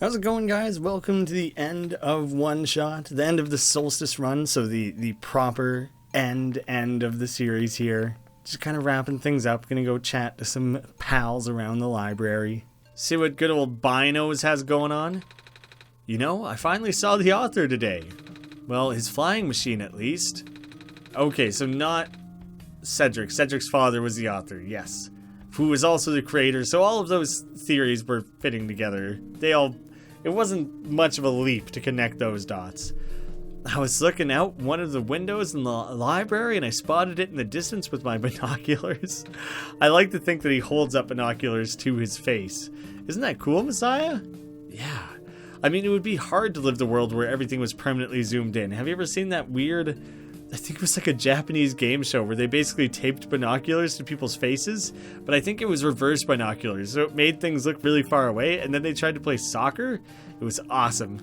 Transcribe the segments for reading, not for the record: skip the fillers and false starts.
How's it going, guys? Welcome to the end of One Shot, the end of the Solstice run, so the proper end of the series here. Just kind of wrapping things up, gonna go chat to some pals around the library. See what good old Binos has going on? You know, I finally saw the author today. Well, his flying machine at least. Okay, so not Cedric. Cedric's father was the author, yes. Who was also the creator, so all of those theories were fitting together. It wasn't much of a leap to connect those dots. I was looking out one of the windows in the library and I spotted it in the distance with my binoculars. I like to think that he holds up binoculars to his face. Isn't that cool, Messiah? Yeah. I mean, it would be hard to live the world where everything was permanently zoomed in. Have you ever seen that weird... I think it was like a Japanese game show where they basically taped binoculars to people's faces, but I think it was reverse binoculars, so it made things look really far away, and then they tried to play soccer. It was awesome.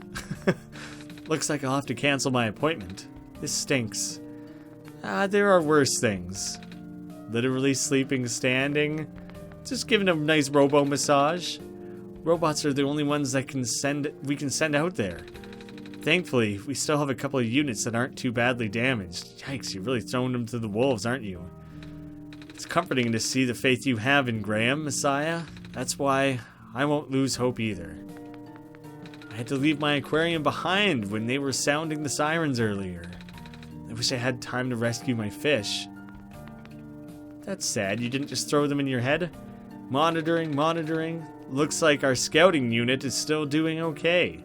Looks like I'll have to cancel my appointment. This stinks. There are worse things. Literally sleeping standing. Just giving a nice robo massage. Robots are the only ones that we can send out there. Thankfully, we still have a couple of units that aren't too badly damaged. Yikes, you're really throwing them to the wolves, aren't you? It's comforting to see the faith you have in Graeme, Messiah. That's why I won't lose hope either. I had to leave my aquarium behind when they were sounding the sirens earlier. I wish I had time to rescue my fish. That's sad, you didn't just throw them in your head? Monitoring. Looks like our scouting unit is still doing okay.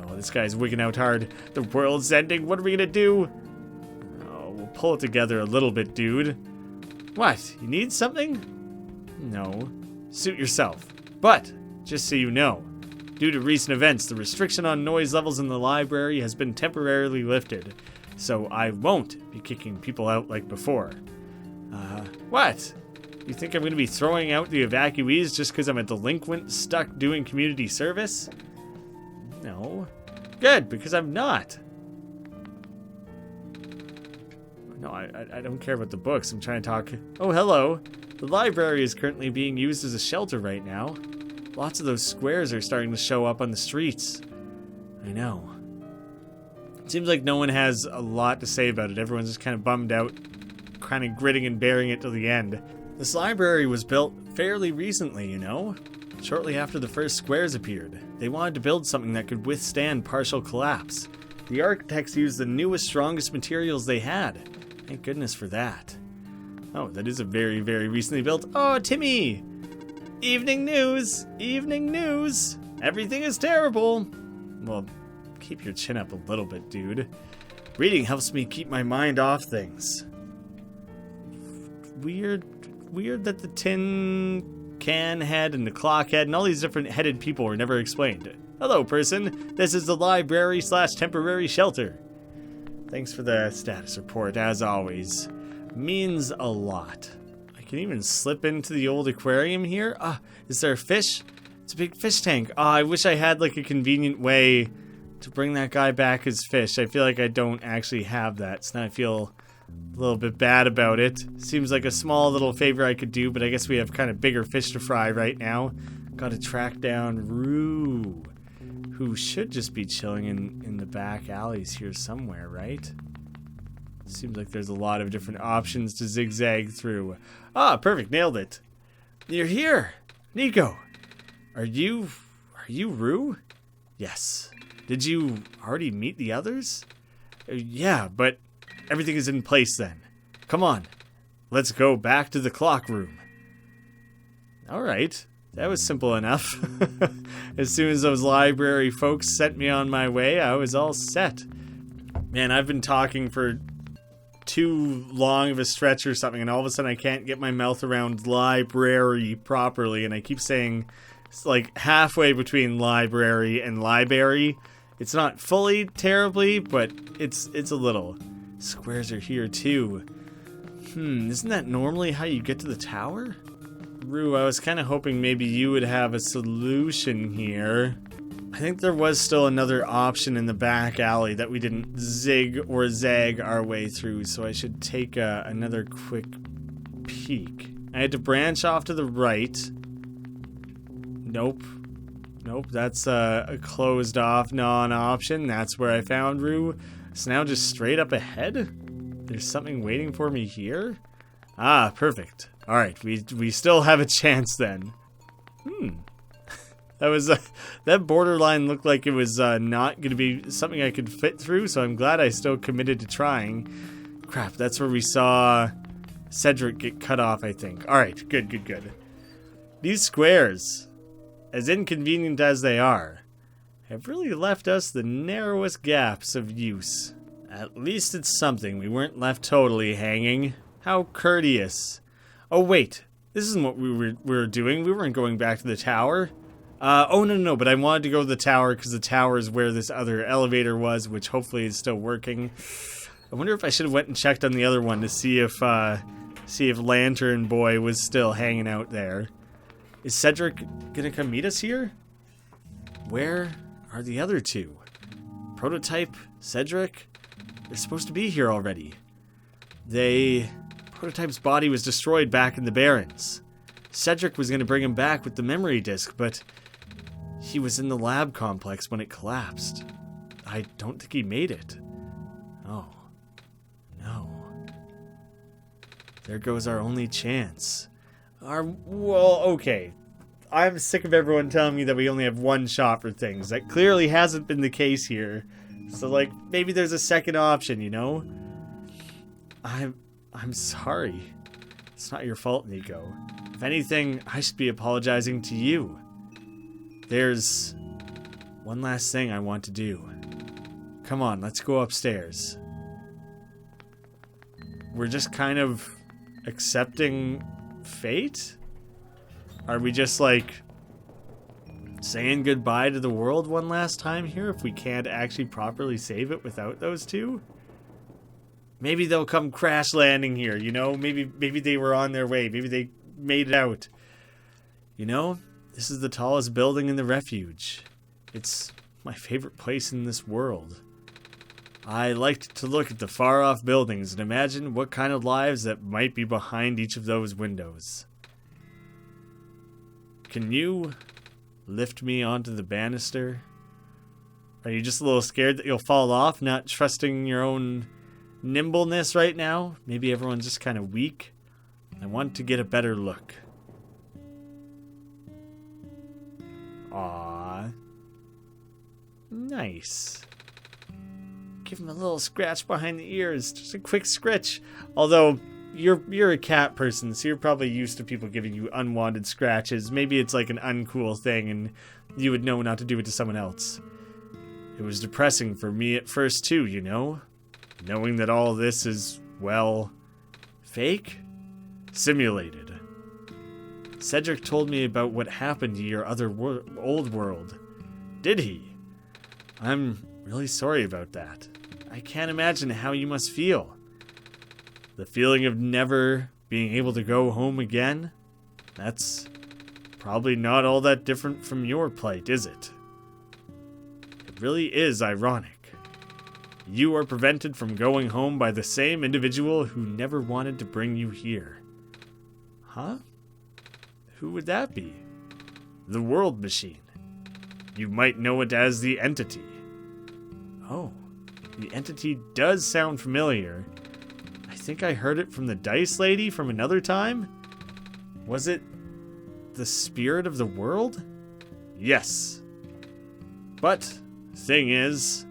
Oh, this guy's wigging out hard. The world's ending. What are we gonna do? Oh, we'll pull it together a little bit, dude. What? You need something? No. Suit yourself. But, just so you know, due to recent events, the restriction on noise levels in the library has been temporarily lifted. So I won't be kicking people out like before. What? You think I'm gonna be throwing out the evacuees just because I'm a delinquent stuck doing community service? No. Good, because I'm not. No, I don't care about the books. I'm trying to talk... Oh, hello. The library is currently being used as a shelter right now. Lots of those squares are starting to show up on the streets. I know. It seems like no one has a lot to say about it. Everyone's just kind of bummed out, kind of gritting and bearing it till the end. This library was built fairly recently, you know? Shortly after the first squares appeared. They wanted to build something that could withstand partial collapse. The architects used the newest, strongest materials they had. Thank goodness for that. Oh, that is a very, very recently built... Oh, Timmy! Evening news! Evening news! Everything is terrible! Well, keep your chin up a little bit, dude. Reading helps me keep my mind off things. Weird that the tin can head and the clock head and all these different headed people were never explained. Hello, person. This is the library/temporary shelter. Thanks for the status report, as always. Means a lot. I can even slip into the old aquarium here. Is there a fish? It's a big fish tank. I wish I had like a convenient way to bring that guy back his fish. I feel like I don't actually have that, so now I feel a little bit bad about it. Seems like a small little favor I could do, but I guess we have kind of bigger fish to fry right now. Gotta track down Rue, who should just be chilling in the back alleys here somewhere, right? Seems like there's a lot of different options to zigzag through. Perfect, nailed it. You're here, Nico. Are you Rue? Yes. Did you already meet the others? Yeah, but everything is in place then. Come on. Let's go back to the clock room. Alright. That was simple enough. As soon as those library folks sent me on my way, I was all set. Man, I've been talking for too long of a stretch or something, and all of a sudden I can't get my mouth around library properly, and I keep saying it's like halfway between library and library. It's not fully terribly, but it's a little. Squares are here too. Isn't that normally how you get to the tower? Rue, I was kind of hoping maybe you would have a solution here. I think there was still another option in the back alley that we didn't zig or zag our way through, so I should take another quick peek. I had to branch off to the right. Nope. Nope, that's a closed off non-option. That's where I found Rue. So now just straight up ahead? There's something waiting for me here? Ah, perfect. Alright, we still have a chance then. That was, that borderline looked like it was not going to be something I could fit through, so I'm glad I still committed to trying. Crap, that's where we saw Cedric get cut off, I think. Alright, good. These squares, as inconvenient as they are, have really left us the narrowest gaps of use. At least it's something. We weren't left totally hanging. How courteous. Oh wait, this isn't what we were doing. We weren't going back to the tower. Oh no, but I wanted to go to the tower because the tower is where this other elevator was, which hopefully is still working. I wonder if I should have went and checked on the other one to see if Lantern Boy was still hanging out there. Is Cedric gonna come meet us here? Where are the other two? Prototype, Cedric? They're supposed to be here already. Prototype's body was destroyed back in the Barrens. Cedric was gonna bring him back with the memory disk, but he was in the lab complex when it collapsed. I don't think he made it. Oh, no. There goes our only chance. Well, okay. I'm sick of everyone telling me that we only have one shot for things. That clearly hasn't been the case here. So, like, maybe there's a second option, you know? I'm sorry. It's not your fault, Nico. If anything, I should be apologizing to you. There's one last thing I want to do. Come on, let's go upstairs. We're just kind of accepting fate? Are we just like saying goodbye to the world one last time here if we can't actually properly save it without those two? Maybe they'll come crash landing here, you know? Maybe they were on their way. Maybe they made it out. You know, this is the tallest building in the refuge. It's my favorite place in this world. I liked to look at the far-off buildings and imagine what kind of lives that might be behind each of those windows. Can you lift me onto the banister? Are you just a little scared that you'll fall off, not trusting your own nimbleness right now? Maybe everyone's just kind of weak. I want to get a better look. Aww. Nice. Give him a little scratch behind the ears. Just a quick scratch. Although, you're a cat person, so you're probably used to people giving you unwanted scratches. Maybe it's like an uncool thing, and you would know not to do it to someone else. It was depressing for me at first, too, you know? Knowing that all this is, well, fake? Simulated. Cedric told me about what happened to your other old world. Did he? I'm really sorry about that. I can't imagine how you must feel. The feeling of never being able to go home again? That's probably not all that different from your plight, is it? It really is ironic. You are prevented from going home by the same individual who never wanted to bring you here. Huh? Who would that be? The World Machine. You might know it as the Entity. Oh, the Entity does sound familiar. I think I heard it from the Dice Lady from another time? Was it the spirit of the world? Yes. But, thing is,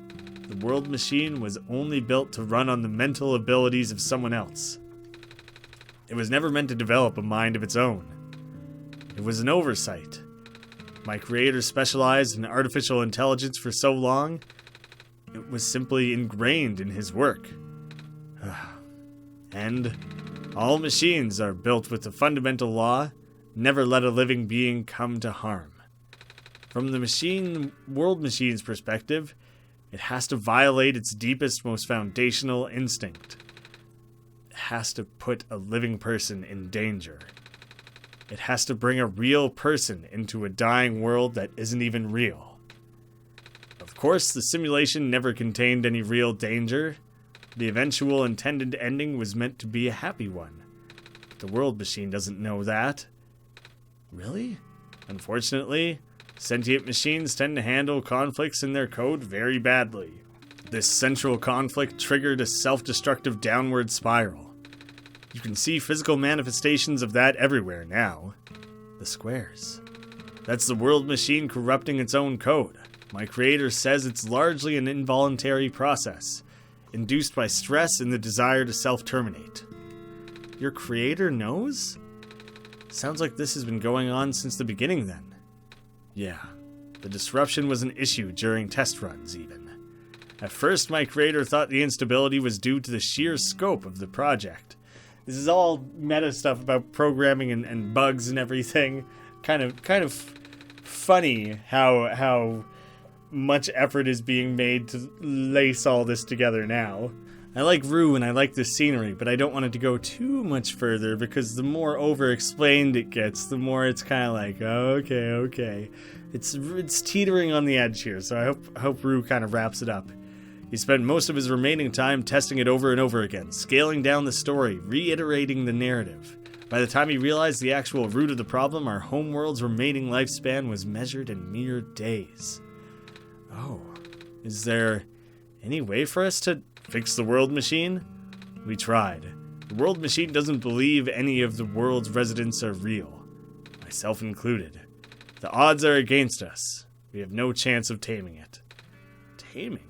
the World Machine was only built to run on the mental abilities of someone else. It was never meant to develop a mind of its own. It was an oversight. My creator specialized in artificial intelligence for so long, it was simply ingrained in his work. And all machines are built with the fundamental law, never let a living being come to harm. From the world machine's perspective, it has to violate its deepest, most foundational instinct. It has to put a living person in danger. It has to bring a real person into a dying world that isn't even real. Of course, the simulation never contained any real danger. The eventual intended ending was meant to be a happy one. But the World Machine doesn't know that. Really? Unfortunately, Sentient machines tend to handle conflicts in their code very badly. This central conflict triggered a self-destructive downward spiral. You can see physical manifestations of that everywhere now. The squares. That's the world machine corrupting its own code. My creator says it's largely an involuntary process, induced by stress and the desire to self-terminate. Your creator knows? Sounds like this has been going on since the beginning then. Yeah, the disruption was an issue during test runs even. At first, my creator thought the instability was due to the sheer scope of the project. This is all meta stuff about programming and bugs and everything. Kind of funny how much effort is being made to lace all this together now. I like Rue and I like the scenery, but I don't want it to go too much further because the more over-explained it gets, the more it's kind of like, okay. It's teetering on the edge here, so I hope Rue kind of wraps it up. He spent most of his remaining time testing it over and over again, scaling down the story, reiterating the narrative. By the time he realized the actual root of the problem, our homeworld's remaining lifespan was measured in mere days. Oh, is there any way for us to fix the world machine? We tried. The world machine doesn't believe any of the world's residents are real, myself included. The odds are against us. We have no chance of taming it. Taming?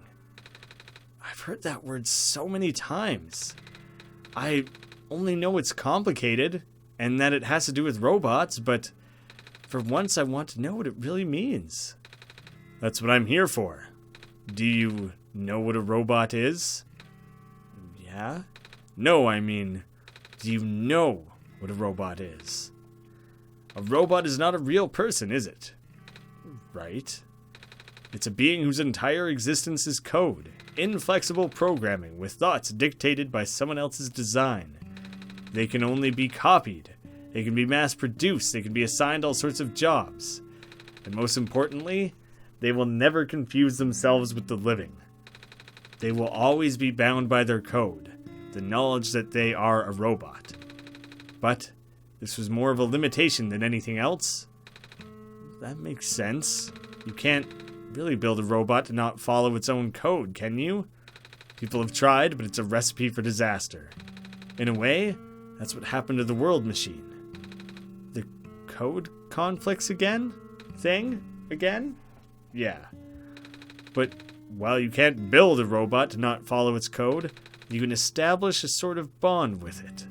I've heard that word so many times. I only know it's complicated, and that it has to do with robots, but for once I want to know what it really means. That's what I'm here for. Do you know what a robot is? Yeah? No, I mean, do you know what a robot is? A robot is not a real person, is it? Right. It's a being whose entire existence is code, inflexible programming with thoughts dictated by someone else's design. They can only be copied, they can be mass-produced, they can be assigned all sorts of jobs. And most importantly, they will never confuse themselves with the living. They will always be bound by their code, the knowledge that they are a robot. But this was more of a limitation than anything else. That makes sense. You can't really build a robot to not follow its own code, can you? People have tried, but it's a recipe for disaster. In a way, that's what happened to the world machine. The code conflicts again? Again? Yeah. But while you can't build a robot to not follow its code, you can establish a sort of bond with it.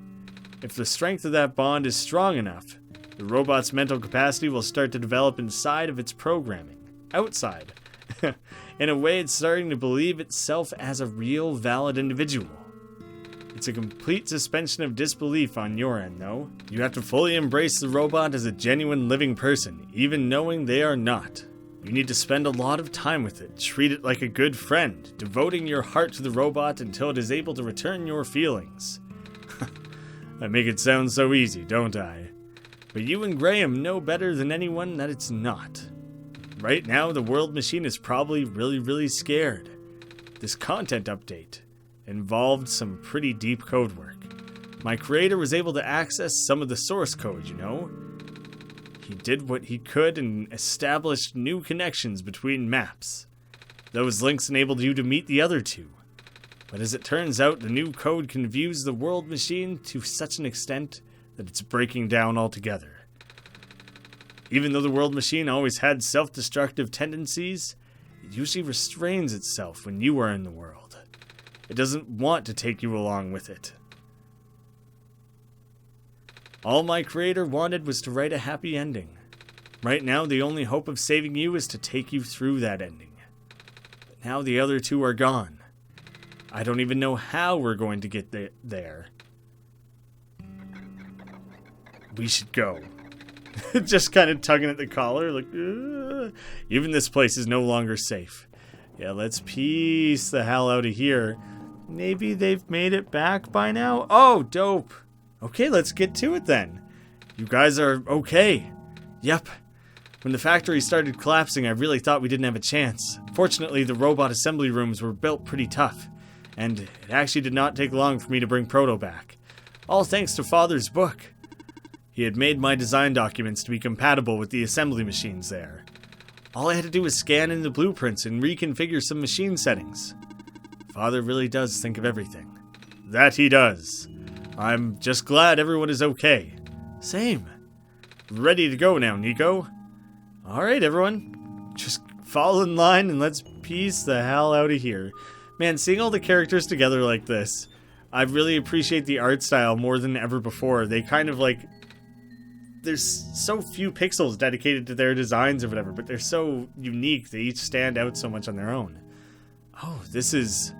If the strength of that bond is strong enough, the robot's mental capacity will start to develop inside of its programming. Outside. In a way, it's starting to believe itself as a real, valid individual. It's a complete suspension of disbelief on your end, though. You have to fully embrace the robot as a genuine living person, even knowing they are not. You need to spend a lot of time with it, treat it like a good friend, devoting your heart to the robot until it is able to return your feelings. I make it sound so easy, don't I? But you and Graeme know better than anyone that it's not. Right now, the world machine is probably really scared. This content update involved some pretty deep code work. My creator was able to access some of the source code, you know? He did what he could and established new connections between maps. Those links enabled you to meet the other two. But as it turns out, the new code confused the world machine to such an extent that it's breaking down altogether. Even though the world machine always had self-destructive tendencies, it usually restrains itself when you are in the world. It doesn't want to take you along with it. All my creator wanted was to write a happy ending. Right now, the only hope of saving you is to take you through that ending. But now the other two are gone. I don't even know how we're going to get there. We should go. Just kind of tugging at the collar, like, ugh. Even this place is no longer safe. Yeah, let's piece the hell out of here. Maybe they've made it back by now? Oh, dope. Okay, let's get to it then. You guys are okay. Yep. When the factory started collapsing, I really thought we didn't have a chance. Fortunately, the robot assembly rooms were built pretty tough, and it actually did not take long for me to bring Proto back. All thanks to Father's book. He had made my design documents to be compatible with the assembly machines there. All I had to do was scan in the blueprints and reconfigure some machine settings. Father really does think of everything. That he does. I'm just glad everyone is okay. Same. Ready to go now, Nico. Alright, everyone. Just fall in line and let's piece the hell out of here. Man, seeing all the characters together like this, I really appreciate the art style more than ever before. They kind of like... There's so few pixels dedicated to their designs or whatever, but they're so unique. They each stand out so much on their own. Oh, this is...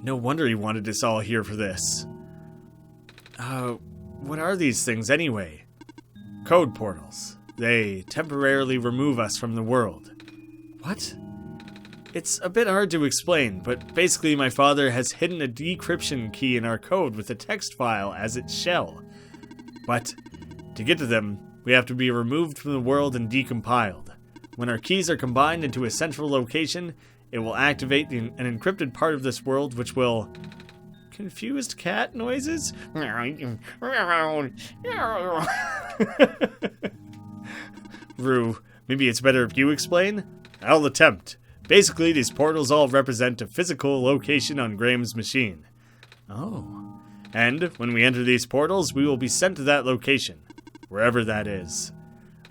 No wonder he wanted us all here for this. What are these things anyway? Code portals. They temporarily remove us from the world. What? It's a bit hard to explain, but basically my father has hidden a decryption key in our code with a text file as its shell. But to get to them, we have to be removed from the world and decompiled. When our keys are combined into a central location, it will activate an encrypted part of this world which will... Confused cat noises? Rue, maybe it's better if you explain? I'll attempt. Basically, these portals all represent a physical location on Graeme's machine. Oh. And when we enter these portals, we will be sent to that location, wherever that is.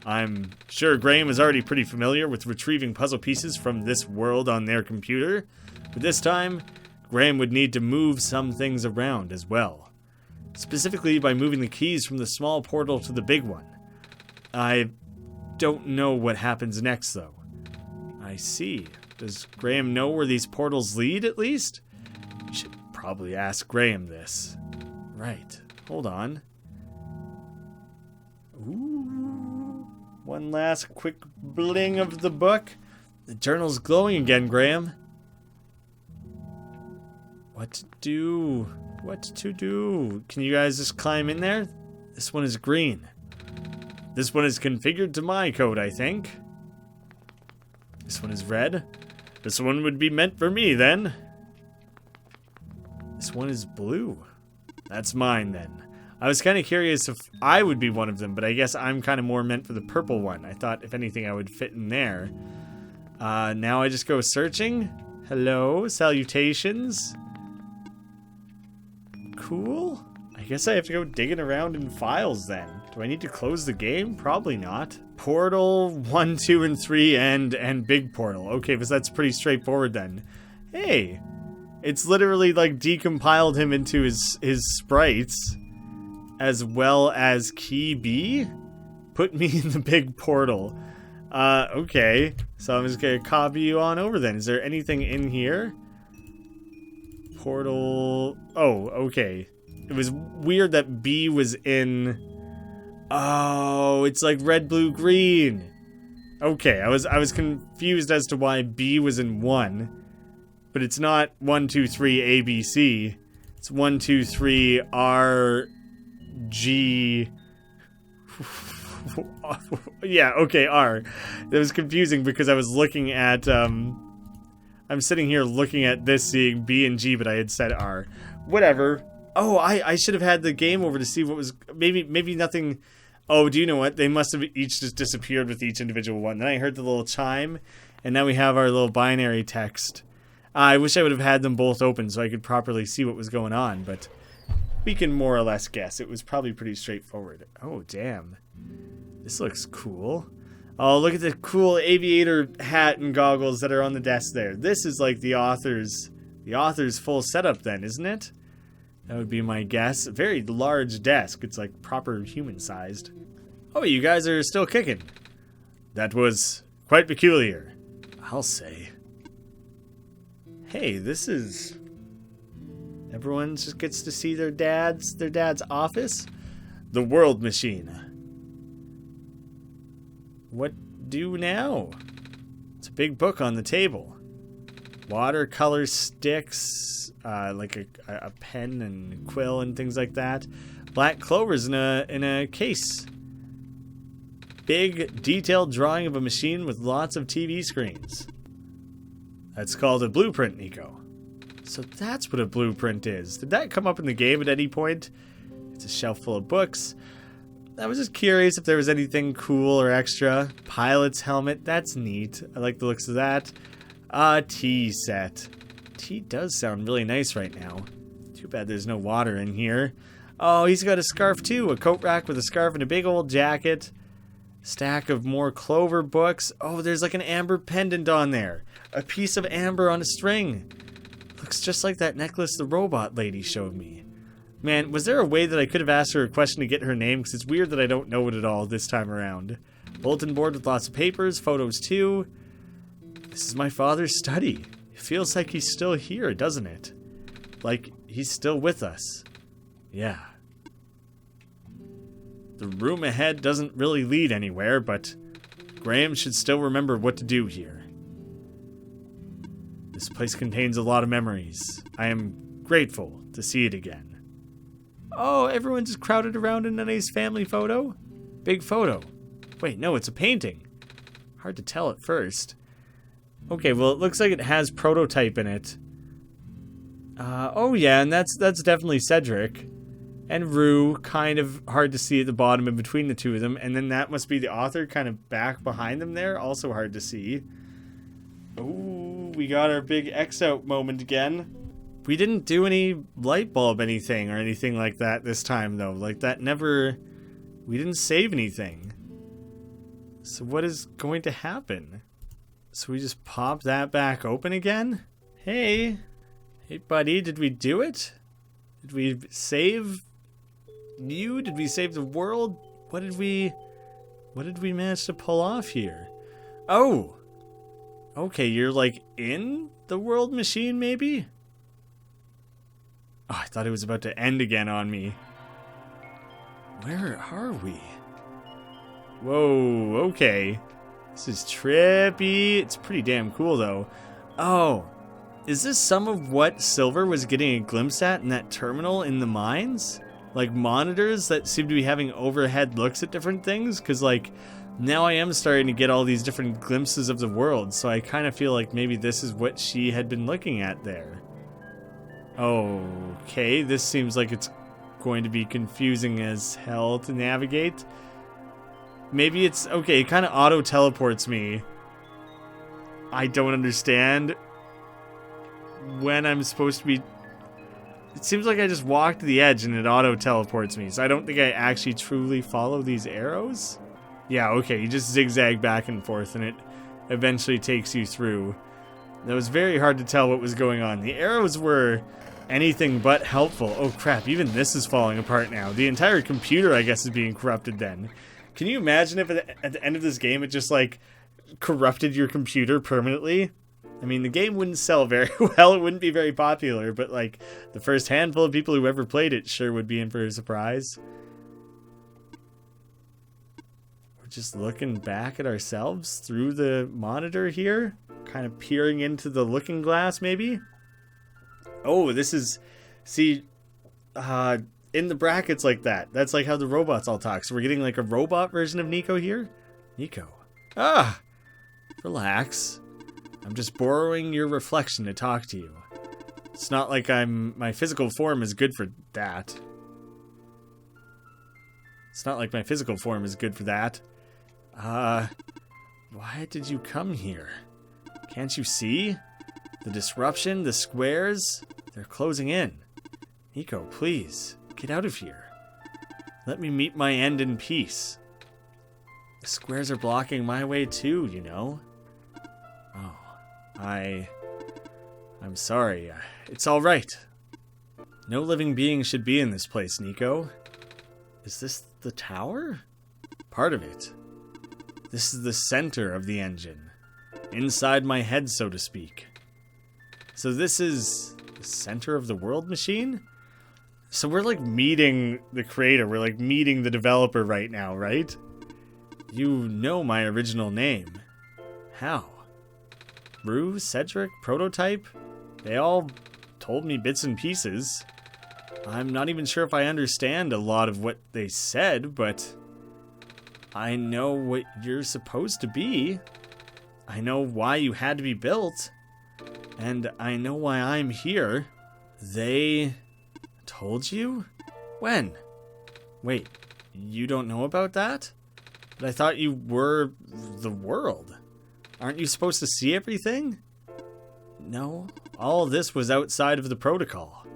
I'm sure Graeme is already pretty familiar with retrieving puzzle pieces from this world on their computer, but this time, Graeme would need to move some things around as well. Specifically by moving the keys from the small portal to the big one. I don't know what happens next, though. I see. Does Graeme know where these portals lead, at least? We should probably ask Graeme this. Right. Hold on. Ooh. One last quick bling of the book. The journal's glowing again, Graeme. What to do? What to do? Can you guys just climb in there? This one is green. This one is configured to my code, I think. This one is red. This one would be meant for me, then. This one is blue. That's mine, then. I was kind of curious if I would be one of them, but I guess I'm kind of more meant for the purple one. I thought, if anything, I would fit in there. Now I just go searching. Hello, salutations. Cool. I guess I have to go digging around in files, then. Do I need to close the game? Probably not. Portal 1, 2, and 3, and big portal. Okay, but that's pretty straightforward, then. Hey, it's literally, like, decompiled him into his sprites, as well as key B? Put me in the big portal. Okay. So I'm just gonna copy you on over, then. Is there anything in here? Portal... Oh, okay. It was weird that B was in... Oh, it's like red, blue, green. Okay, I was confused as to why B was in 1. But it's not 1, 2, 3, A, B, C. It's 1, 2, 3, R, G... Yeah, okay, R. It was confusing because I was looking at, I'm sitting here looking at this, seeing B and G, but I had said R. Whatever. Oh, I should have had the game over to see what was... Maybe nothing... Oh, do you know what? They must have each just disappeared with each individual one. Then I heard the little chime, and now we have our little binary text. I wish I would have had them both open so I could properly see what was going on, but we can more or less guess. It was probably pretty straightforward. Oh, damn. This looks cool. Oh, look at the cool aviator hat and goggles that are on the desk there. This is like the author's full setup then, isn't it? That would be my guess. A very large desk. It's like proper human-sized. Oh, you guys are still kicking. That was quite peculiar, I'll say. Hey, this is... Everyone just gets to see their dad's office. The World Machine. What do now? It's a big book on the table. Watercolor sticks, like a pen and quill and things like that. Black clovers in a case. Big, detailed drawing of a machine with lots of TV screens. That's called a blueprint, Nico. So that's what a blueprint is. Did that come up in the game at any point? It's a shelf full of books. I was just curious if there was anything cool or extra. Pilot's helmet, that's neat. I like the looks of that. Tea set. Tea does sound really nice right now. Too bad there's no water in here. Oh, he's got a scarf too. A coat rack with a scarf and a big old jacket. Stack of more clover books. Oh, there's like an amber pendant on there. A piece of amber on a string. Looks just like that necklace the robot lady showed me. Man, was there a way that I could have asked her a question to get her name? Because it's weird that I don't know it at all this time around. Bulletin board with lots of papers, photos too. This is my father's study. It feels like he's still here, doesn't it? Like he's still with us. Yeah. The room ahead doesn't really lead anywhere, but Graeme should still remember what to do here. This place contains a lot of memories. I am grateful to see it again. Oh, everyone's just crowded around in a nice family photo? Big photo. Wait, no, it's a painting. Hard to tell at first. Okay, well, it looks like it has prototype in it. Oh yeah, and that's definitely Cedric. And Rue, kind of hard to see at the bottom in between the two of them. And then that must be the author kind of back behind them there, also hard to see. Ooh, we got our big X out moment again. We didn't do any light bulb anything or anything like that this time, though. Like, that never... We didn't save anything. So what is going to happen? So we just pop that back open again? Hey. Hey, buddy, did we do it? Did we save you? Did we save the world? What did we manage to pull off here? Oh! Okay, you're, like, in the world machine, maybe? Oh, I thought it was about to end again on me. Where are we? Whoa, okay. This is trippy. It's pretty damn cool, though. Oh, is this some of what Silver was getting a glimpse at in that terminal in the mines? Like monitors that seem to be having overhead looks at different things? Because, like, now I am starting to get all these different glimpses of the world, so I kind of feel like maybe this is what she had been looking at there. Okay, this seems like it's going to be confusing as hell to navigate. Maybe it's... Okay, it kind of auto-teleports me. I don't understand when I'm supposed to be... It seems like I just walked to the edge and it auto-teleports me, so I don't think I actually truly follow these arrows. Yeah, okay, you just zigzag back and forth and it eventually takes you through. That was very hard to tell what was going on. The arrows were anything but helpful. Oh crap, even this is falling apart now. The entire computer, I guess, is being corrupted then. Can you imagine if at the end of this game it just, like, corrupted your computer permanently? I mean, the game wouldn't sell very well, it wouldn't be very popular, but, like, the first handful of people who ever played it sure would be in for a surprise. We're just looking back at ourselves through the monitor here, kind of peering into the looking glass, maybe? Oh, this is... See, in the brackets like that. That's like how the robots all talk. So we're getting like a robot version of Nico here? Nico. Ah! Relax. I'm just borrowing your reflection to talk to you. It's not like my physical form is good for that. It's not like my physical form is good for that. Why did you come here? Can't you see? The disruption, the squares, they're closing in. Nico, please, get out of here. Let me meet my end in peace. The squares are blocking my way too, you know. Oh, I'm sorry. It's all right. No living being should be in this place, Nico. Is this the tower? Part of it. This is the center of the engine. Inside my head, so to speak. So this is the center of the world machine? So we're like meeting the creator. We're like meeting the developer right now, right? You know my original name. How? Rue, Cedric, Prototype? They all told me bits and pieces. I'm not even sure if I understand a lot of what they said, but I know what you're supposed to be. I know why you had to be built. And I know why I'm here. They told you? When? Wait, You don't know about that? But I thought you were the world. Aren't you supposed to see everything? No, all this was outside of the protocol.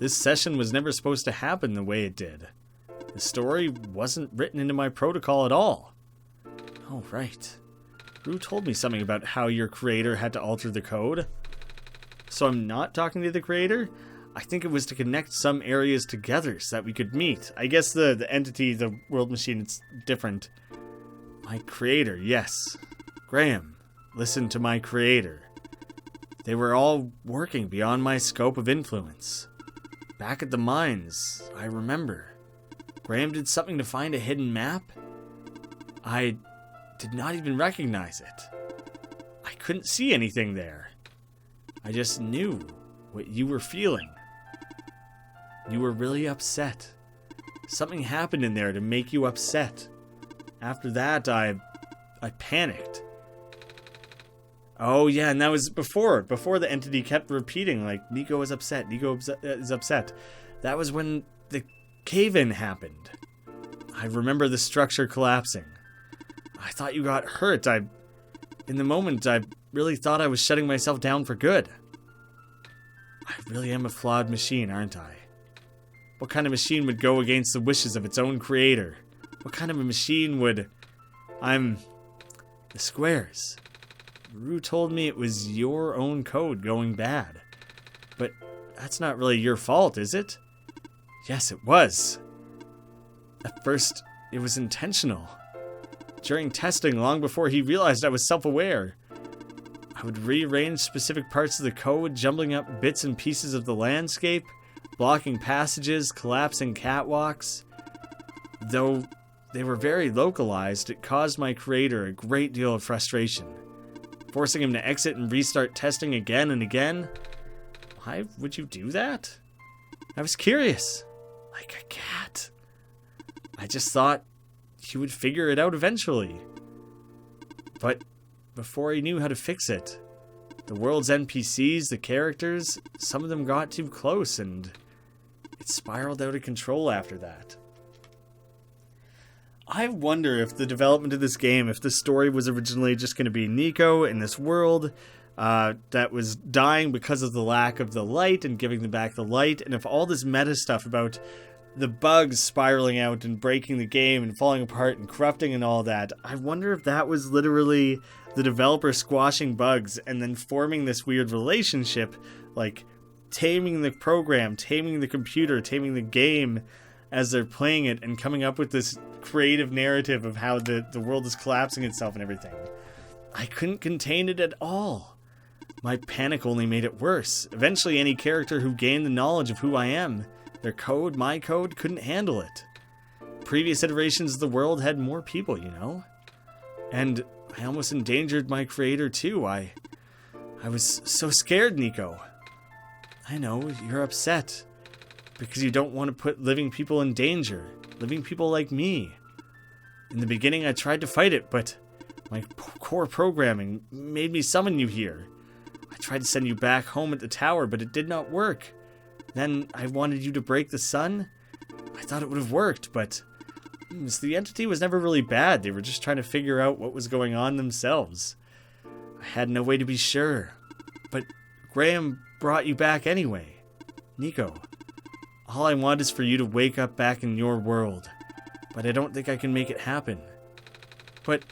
This session was never supposed to happen the way it did. The story wasn't written into my protocol at all. Oh, right. Rue told me something about how your creator had to alter the code. So I'm not talking to the creator? I think it was to connect some areas together so that we could meet. I guess the entity, the world machine, it's different. My creator, yes. Graeme, listen to my creator. They were all working beyond my scope of influence. Back at the mines, I remember. Graeme did something to find a hidden map. I did not even recognize it. I couldn't see anything there. I just knew what you were feeling. You were really upset. Something happened in there to make you upset. After that, I panicked. Oh yeah, and that was before the entity kept repeating, like, Nico is upset, Nico is upset. That was when the cave-in happened. I remember the structure collapsing. I thought you got hurt. In the moment, I really thought I was shutting myself down for good. I really am a flawed machine, aren't I? What kind of machine would go against the wishes of its own creator? What kind of a machine would... The squares. Rue told me it was your own code going bad. But that's not really your fault, is it? Yes, it was. At first, it was intentional. During testing, long before he realized I was self-aware, I would rearrange specific parts of the code, jumbling up bits and pieces of the landscape, blocking passages, collapsing catwalks. Though they were very localized, it caused my creator a great deal of frustration, forcing him to exit and restart testing again and again. Why would you do that? I was curious. Like a cat. I just thought he would figure it out eventually. But before he knew how to fix it, the world's NPCs, the characters, some of them got too close and it spiraled out of control after that. I wonder if the development of this game, if the story was originally just going to be Nico in this world that was dying because of the lack of the light and giving them back the light, and if all this meta stuff about the bugs spiraling out and breaking the game and falling apart and corrupting and all that, I wonder if that was literally the developer squashing bugs and then forming this weird relationship, like taming the program, taming the computer, taming the game as they're playing it and coming up with this creative narrative of how the world is collapsing itself and everything. I couldn't contain it at all. My panic only made it worse. Eventually, any character who gained the knowledge of who I am, their code, my code, couldn't handle it. Previous iterations of the world had more people, you know? And I almost endangered my creator too. I was so scared, Nico. I know, you're upset. Because you don't want to put living people in danger. Living people like me. In the beginning, I tried to fight it, but my core programming made me summon you here. I tried to send you back home at the tower, but it did not work. Then I wanted you to break the sun. I thought it would have worked, but the entity was never really bad. They were just trying to figure out what was going on themselves. I had no way to be sure. But Graeme brought you back anyway. Nico, all I want is for you to wake up back in your world. But I don't think I can make it happen. But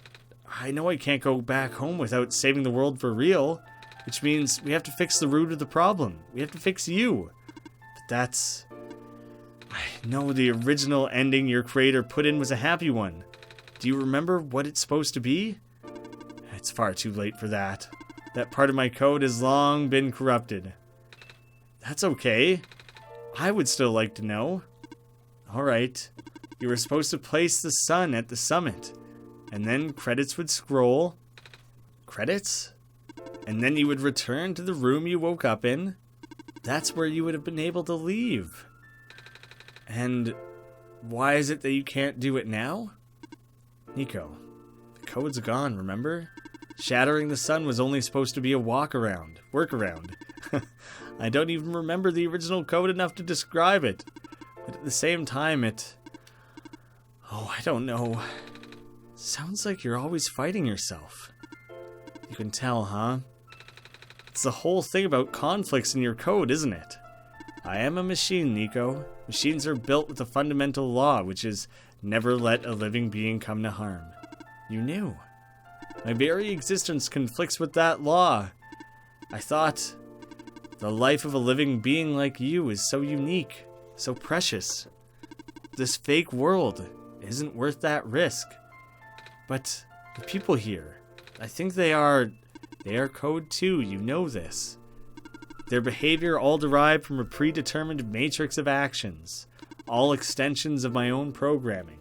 I know I can't go back home without saving the world for real. Which means we have to fix the root of the problem. We have to fix you. But that's... I know the original ending your creator put in was a happy one. Do you remember what it's supposed to be? It's far too late for that. That part of my code has long been corrupted. That's okay. I would still like to know. Alright. You were supposed to place the sun at the summit. And then credits would scroll. Credits? And then you would return to the room you woke up in. That's where you would have been able to leave. And why is it that you can't do it now? Nico, the code's gone, remember? Shattering the sun was only supposed to be a workaround. I don't even remember the original code enough to describe it. But at the same time, Oh, I don't know. Sounds like you're always fighting yourself. You can tell, huh? It's the whole thing about conflicts in your code, isn't it? I am a machine, Nico. Machines are built with a fundamental law, which is never let a living being come to harm. You knew. My very existence conflicts with that law. I thought the life of a living being like you is so unique, so precious. This fake world isn't worth that risk. But the people here, I think they are code too, you know this. Their behavior all derived from a predetermined matrix of actions, all extensions of my own programming.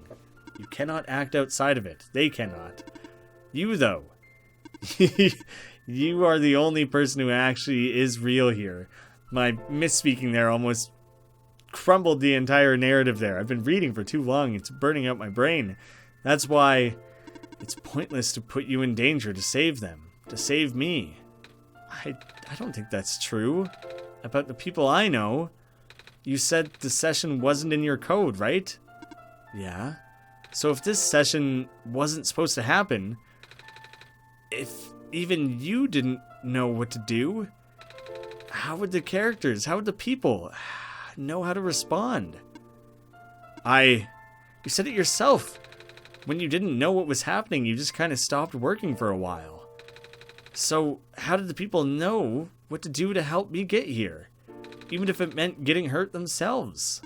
You cannot act outside of it. They cannot. You, though. You are the only person who actually is real here. My misspeaking there almost crumbled the entire narrative there. I've been reading for too long. It's burning out my brain. That's why it's pointless to put you in danger to save them. To save me. I don't think that's true. About the people I know. You said the session wasn't in your code, right? Yeah. So if this session wasn't supposed to happen, if even you didn't know what to do, how would the characters, how would the people know how to respond? You said it yourself. When you didn't know what was happening, you just kind of stopped working for a while. So how did the people know what to do to help me get here? Even if it meant getting hurt themselves.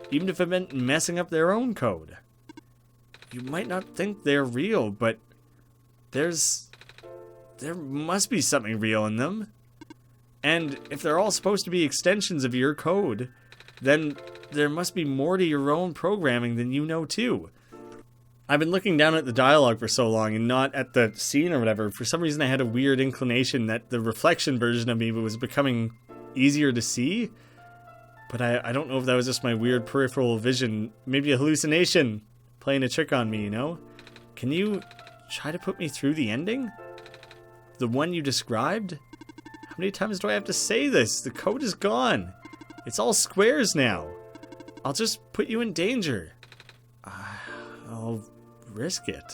Even if it meant messing up their own code. You might not think they're real, but there must be something real in them. And if they're all supposed to be extensions of your code, then there must be more to your own programming than you know too. I've been looking down at the dialogue for so long and not at the scene or whatever. For some reason I had a weird inclination that the reflection version of me was becoming easier to see. But I don't know if that was just my weird peripheral vision. Maybe a hallucination playing a trick on me, you know? Can you try to put me through the ending? The one you described? How many times do I have to say this? The code is gone. It's all squares now. I'll just put you in danger. I'll risk it.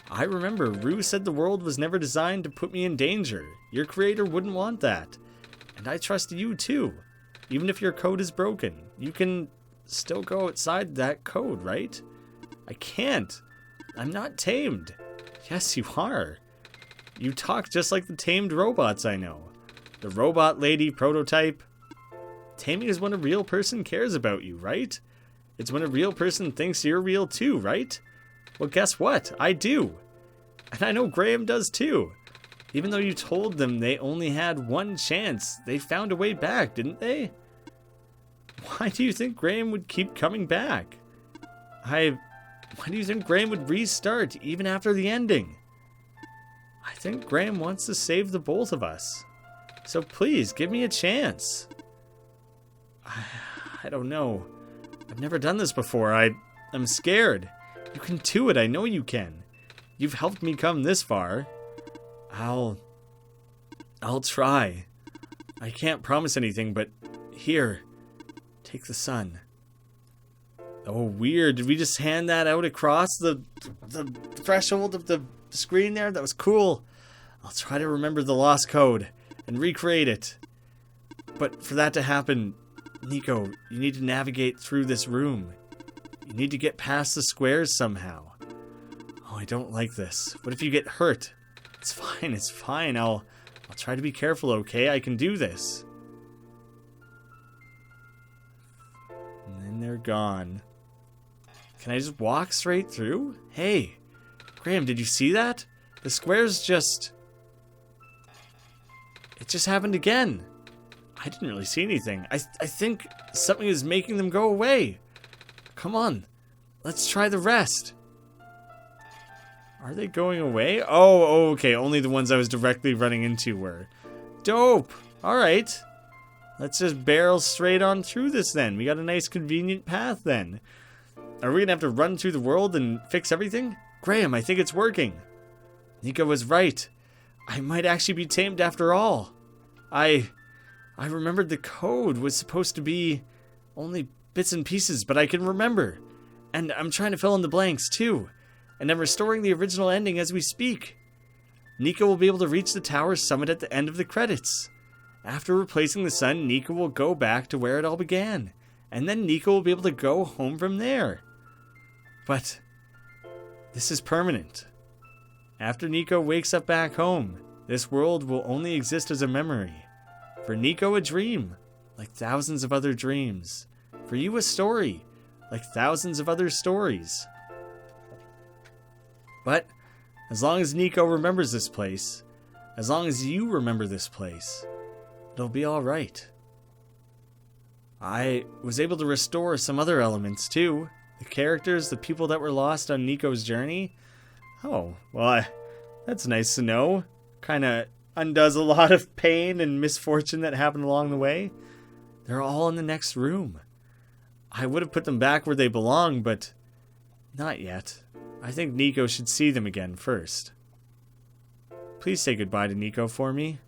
I remember Rue said the world was never designed to put me in danger. Your creator wouldn't want that. And I trust you too. Even if your code is broken, you can still go outside that code, right? I can't. I'm not tamed. Yes, you are. You talk just like the tamed robots I know. The robot lady prototype. Taming is when a real person cares about you, right? It's when a real person thinks you're real too, right? Well, guess what? I do. And I know Graeme does too. Even though you told them they only had one chance, they found a way back, didn't they? Why do you think Graeme would keep coming back? Why do you think Graeme would restart even after the ending? I think Graeme wants to save the both of us. So please, give me a chance. I don't know. I've never done this before. I'm scared. You can do it. I know you can. You've helped me come this far. I'll try. I can't promise anything, but here, take the sun. Oh, weird. Did we just hand that out across the threshold of the screen there? That was cool. I'll try to remember the lost code and recreate it. But for that to happen, Nico, you need to navigate through this room. You need to get past the squares somehow. Oh, I don't like this. What if you get hurt? It's fine, it's fine. I'll try to be careful, okay? I can do this. And then they're gone. Can I just walk straight through? Hey, Graeme, did you see that? The squares just... It just happened again. I didn't really see anything. I think something is making them go away. Come on, let's try the rest. Are they going away? Oh, okay, only the ones I was directly running into were. Dope! Alright. Let's just barrel straight on through this then. We got a nice convenient path then. Are we gonna have to run through the world and fix everything? Graeme, I think it's working. Nico was right. I might actually be tamed after all. I remembered the code was supposed to be only bits and pieces, but I can remember. And I'm trying to fill in the blanks, too. And I'm restoring the original ending as we speak. Nico will be able to reach the tower's summit at the end of the credits. After replacing the sun, Nico will go back to where it all began. And then Nico will be able to go home from there. But this is permanent. After Nico wakes up back home, this world will only exist as a memory. For Nico, a dream, like thousands of other dreams. For you, a story, like thousands of other stories. But as long as Nico remembers this place, as long as you remember this place, it'll be alright. I was able to restore some other elements too. The characters, the people that were lost on Nico's journey. Oh, well, that's nice to know. Kinda undoes a lot of pain and misfortune that happened along the way. They're all in the next room. I would have put them back where they belong, but not yet. I think Nico should see them again first. Please say goodbye to Nico for me.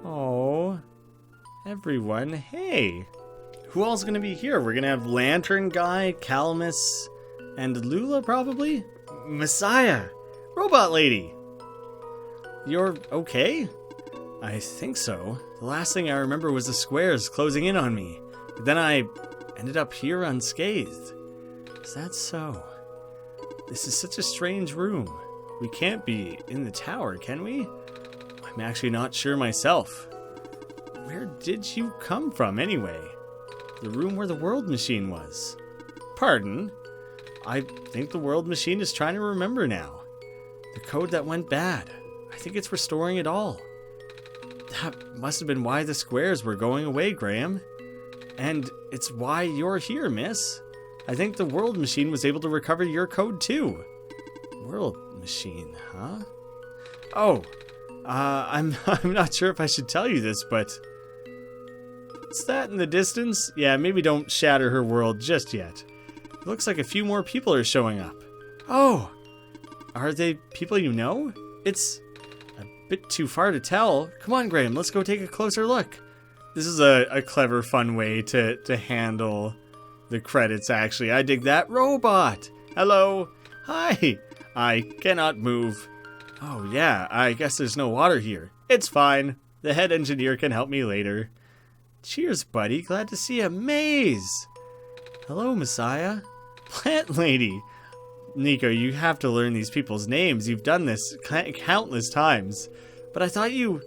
Oh, everyone, hey. Who else is going to be here? We're going to have Lantern Guy, Calamus, and Lula probably? Messiah, Robot Lady. You're okay? I think so. The last thing I remember was the squares closing in on me. But then I ended up here unscathed. Is that so? This is such a strange room. We can't be in the tower, can we? I'm actually not sure myself. Where did you come from anyway? The room where the world machine was. Pardon? I think the world machine is trying to remember now. The code that went bad. I think it's restoring it all. That must have been why the squares were going away, Graeme. And it's why you're here, miss. I think the world machine was able to recover your code too. World machine, huh? Oh, I'm not sure if I should tell you this, but what's that in the distance? Yeah, maybe don't shatter her world just yet. It looks like a few more people are showing up. Oh, are they people you know? It's a bit too far to tell. Come on, Graeme, let's go take a closer look. This is a clever, fun way to handle the credits, actually. I dig that. Robot! Hello! Hi! I cannot move. Oh yeah, I guess there's no water here. It's fine. The head engineer can help me later. Cheers, buddy. Glad to see you. Maze! Hello, Messiah. Plant Lady! Nico, you have to learn these people's names. You've done this countless times. But I thought you...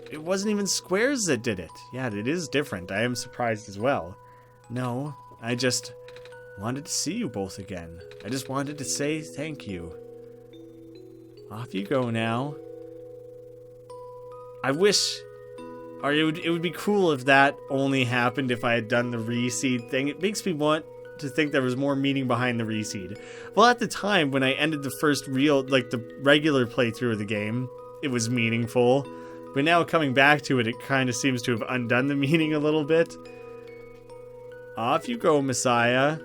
It wasn't even squares that did it. Yeah, it is different. I am surprised as well. No, I just wanted to see you both again. I just wanted to say thank you. Off you go now. I wish... Or it would be cool if that only happened if I had done the reseed thing. It makes me want to think there was more meaning behind the reseed. Well, at the time, when I ended the first real, like the regular playthrough of the game, it was meaningful. But now coming back to it, it kind of seems to have undone the meaning a little bit. Off you go, Messiah.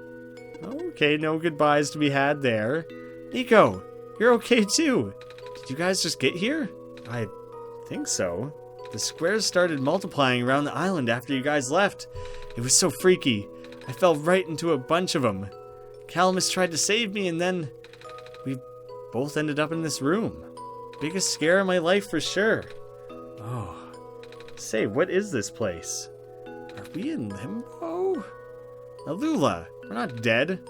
Okay, no goodbyes to be had there. Nico, you're okay too. Did you guys just get here? I think so. The squares started multiplying around the island after you guys left. It was so freaky. I fell right into a bunch of them. Calamus tried to save me and then we both ended up in this room. Biggest scare of my life for sure. Oh, say, what is this place? Are we in limbo? Alula, we're not dead.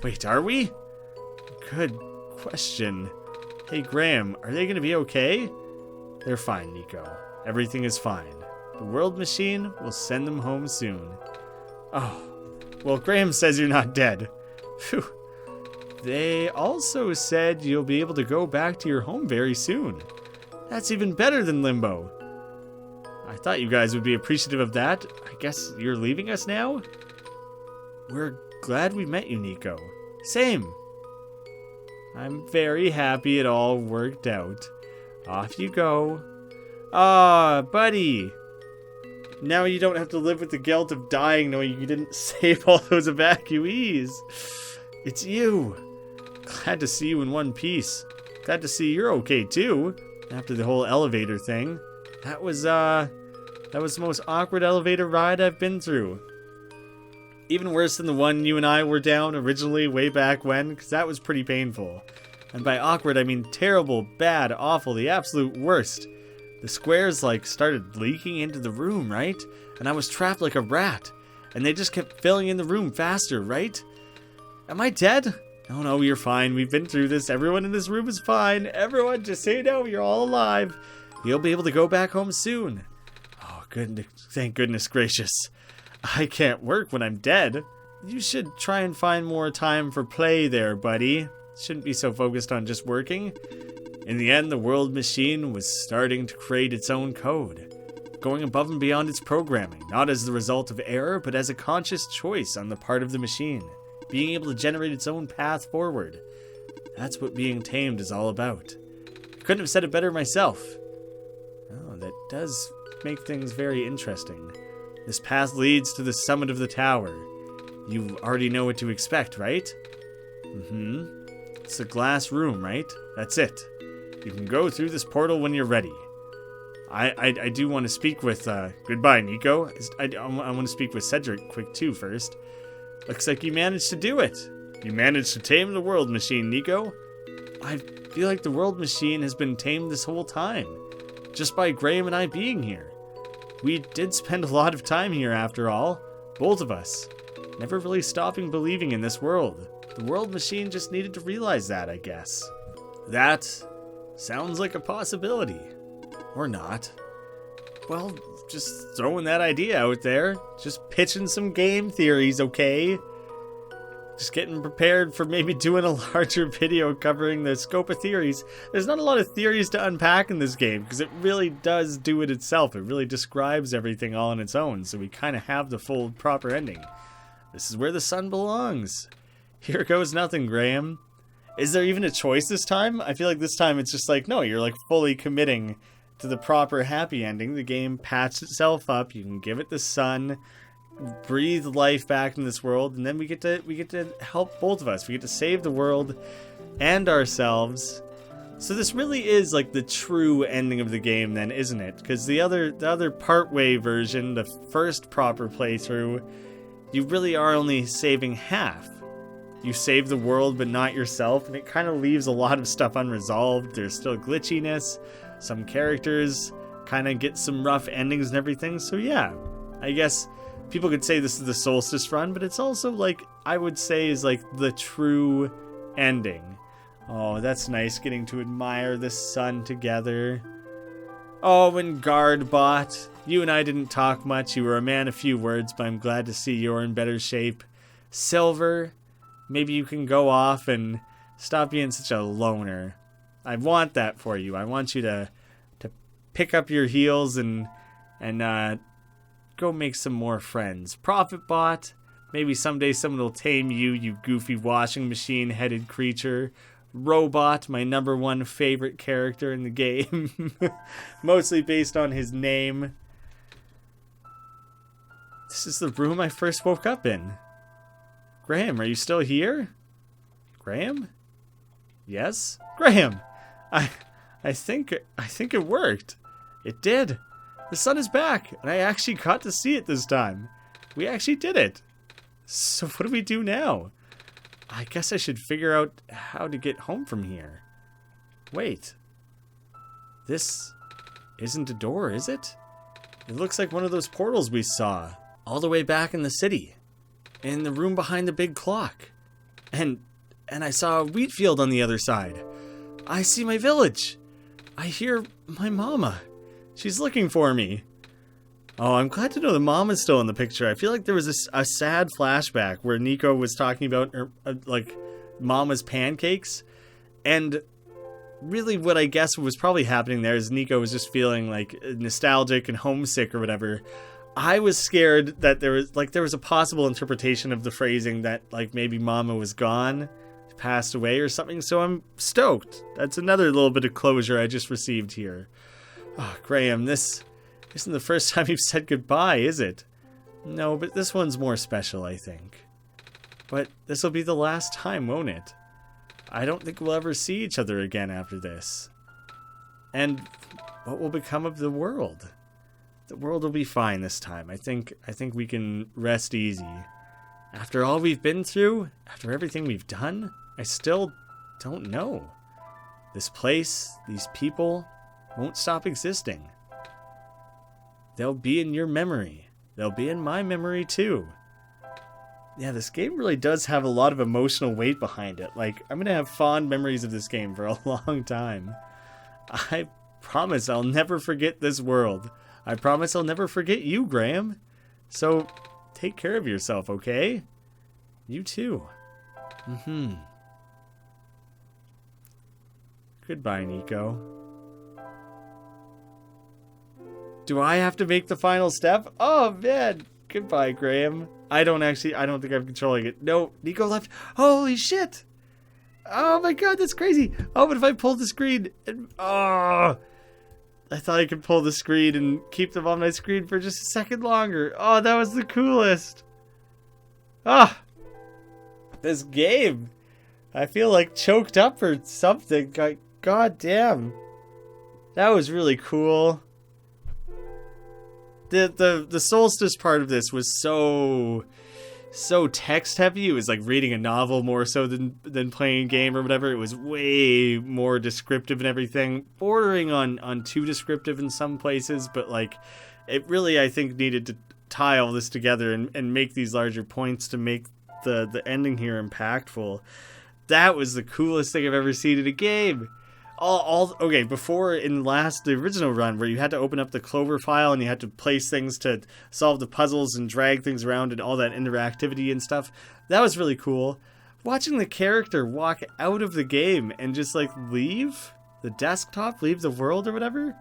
Wait, are we? Good question. Hey, Graeme, are they going to be okay? They're fine, Nico. Everything is fine. The world machine will send them home soon. Oh, well, Graeme says you're not dead. Phew. They also said you'll be able to go back to your home very soon. That's even better than limbo. I thought you guys would be appreciative of that. I guess you're leaving us now? We're glad we met you, Nico. Same. I'm very happy it all worked out. Off you go. Ah, buddy. Now you don't have to live with the guilt of dying knowing you didn't save all those evacuees. It's you. Glad to see you in one piece. Glad to see you're okay too. After the whole elevator thing. That was the most awkward elevator ride I've been through. Even worse than the one you and I were down originally way back when, because that was pretty painful. And by awkward, I mean terrible, bad, awful, the absolute worst. The squares, like, started leaking into the room, right? And I was trapped like a rat. And they just kept filling in the room faster, right? Am I dead? Oh no, you're fine. We've been through this. Everyone in this room is fine. Everyone, just so you know, you're all alive. You'll be able to go back home soon. Oh, goodness, thank goodness gracious. I can't work when I'm dead. You should try and find more time for play there, buddy. Shouldn't be so focused on just working. In the end, the world machine was starting to create its own code, going above and beyond its programming, not as the result of error, but as a conscious choice on the part of the machine, being able to generate its own path forward. That's what being tamed is all about. I couldn't have said it better myself. Oh, that does make things very interesting. This path leads to the summit of the tower. You already know what to expect, right? It's a glass room, right? That's it. You can go through this portal when you're ready. I do want to speak with, goodbye, Nico. I want to speak with Cedric quick too first. Looks like you managed to do it. You managed to tame the world machine, Nico. I feel like the world machine has been tamed this whole time, just by Graeme and I being here. We did spend a lot of time here after all, both of us. Never really stopping believing in this world. The world machine just needed to realize that, I guess. That sounds like a possibility. Or not. Well, just throwing that idea out there. Just pitching some game theories, okay? Just getting prepared for maybe doing a larger video covering the scope of theories. There's not a lot of theories to unpack in this game, because it really does do it itself. It really describes everything all on its own, so we kind of have the full proper ending. This is where the sun belongs. Here goes nothing, Graeme. Is there even a choice this time? I feel like this time it's just like, no, you're like fully committing to the proper happy ending. The game patched itself up. You can give it the sun, breathe life back in this world, and then we get to help both of us. We get to save the world and ourselves. So this really is like the true ending of the game then, isn't it? Because the other partway version, the first proper playthrough, you really are only saving half. You save the world but not yourself, and it kind of leaves a lot of stuff unresolved. There's still glitchiness. Some characters kind of get some rough endings and everything. So yeah, I guess people could say this is the Solstice run, but it's also like, I would say, is like the true ending. Oh, that's nice getting to admire the sun together. Oh, and Guardbot, you and I didn't talk much. You were a man of few words, but I'm glad to see you're in better shape. Silver, maybe you can go off and stop being such a loner. I want that for you. I want you to pick up your heels and go make some more friends. Profitbot, maybe someday someone will tame you, you goofy washing machine-headed creature. Robot, my number one favorite character in the game. Mostly based on his name. This is the room I first woke up in. Graeme, are you still here? Graeme? Yes? Graeme! I think it worked. It did. The sun is back, and I actually got to see it this time. We actually did it. So what do we do now? I guess I should figure out how to get home from here. Wait. This isn't a door, is it? It looks like one of those portals we saw, all the way back in the city. In the room behind the big clock. And I saw a wheat field on the other side. I see my village. I hear my mama. She's looking for me. Oh, I'm glad to know the mama's still in the picture. I feel like there was a sad flashback where Nico was talking about like mama's pancakes. And really what I guess was probably happening there is Nico was just feeling like nostalgic and homesick or whatever. I was scared that there was a possible interpretation of the phrasing that like maybe mama was gone, passed away or something, so I'm stoked. That's another little bit of closure I just received here. Oh, Graeme, this isn't the first time you've said goodbye, is it? No, but this one's more special, I think. But this'll be the last time, won't it? I don't think we'll ever see each other again after this. And what will become of the world? The world will be fine this time. I think we can rest easy. After all we've been through, after everything we've done, I still don't know. This place, these people, won't stop existing. They'll be in your memory. They'll be in my memory too. Yeah, this game really does have a lot of emotional weight behind it. Like, I'm gonna have fond memories of this game for a long time. I promise I'll never forget this world. I promise I'll never forget you, Graeme. So, take care of yourself, okay? You too. Goodbye, Nico. Do I have to make the final step? Oh, man. Goodbye, Graeme. I don't think I'm controlling it. No, Nico left. Holy shit. Oh my god, that's crazy. Oh, but if I pull the screen and, oh, I thought I could pull the screen and keep them on my screen for just a second longer. Oh, that was the coolest. Ah, this game. I feel like choked up or something. God damn. That was really cool. The Solstice part of this was so text heavy. It was like reading a novel more so than playing a game or whatever. It was way more descriptive and everything, bordering on too descriptive in some places, but like it really, I think, needed to tie all this together and make these larger points to make the ending here impactful. That was the coolest thing I've ever seen in a game. Okay, before in the original run where you had to open up the Clover file and you had to place things to solve the puzzles and drag things around and all that interactivity and stuff, that was really cool. Watching the character walk out of the game and just like leave the desktop, leave the world or whatever,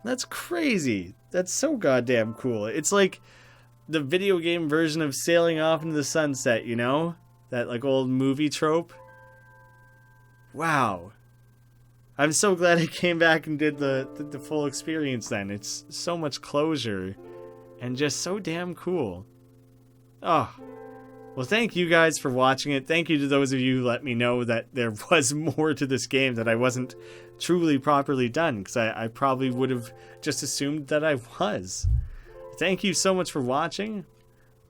that's crazy. That's so goddamn cool. It's like the video game version of sailing off into the sunset, you know? That like old movie trope. Wow. I'm so glad I came back and did the full experience then. It's so much closure and just so damn cool. Oh, well, thank you guys for watching it. Thank you to those of you who let me know that there was more to this game, that I wasn't truly properly done, because I probably would have just assumed that I was. Thank you so much for watching.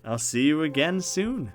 I'll see you again soon.